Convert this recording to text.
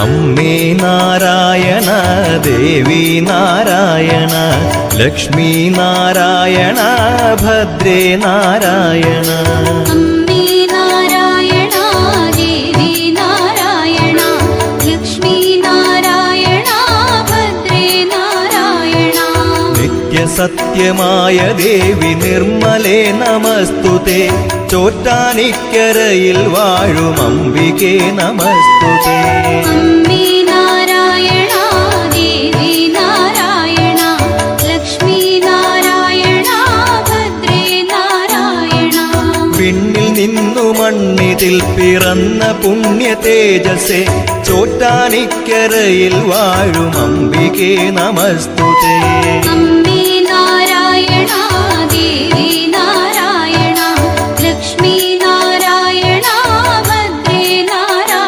അമ്മേ നാരായണ ദേവി നാരായണ ലക്ഷ്മി നാരായണ ഭദ്രേ നാരായണ. അമ്മേ നാരായണ ദേവി നാരായണ ലക്ഷ്മി നാരായണ ഭദ്രേ നാരായണ. നിത്യസത്യമായ ദേവി നിർമ്മലേ നമസ്തുതേ. ചോറ്റാനിക്കരയിൽ വാഴും അംബികേ നമസ്തുതേ. അമ്മേ നാരായണ ദേവി നാരായണ ലക്ഷ്മി നാരായണ ഭദ്രേ നാരായണ. വിണ്ണിൽ നിന്നു മണ്ണിതിൽ പിറന്ന പുണ്യ തേജസ്സേ. ചോറ്റാനിക്കരയിൽ വാഴും അംബികേ നമസ്തുതേ.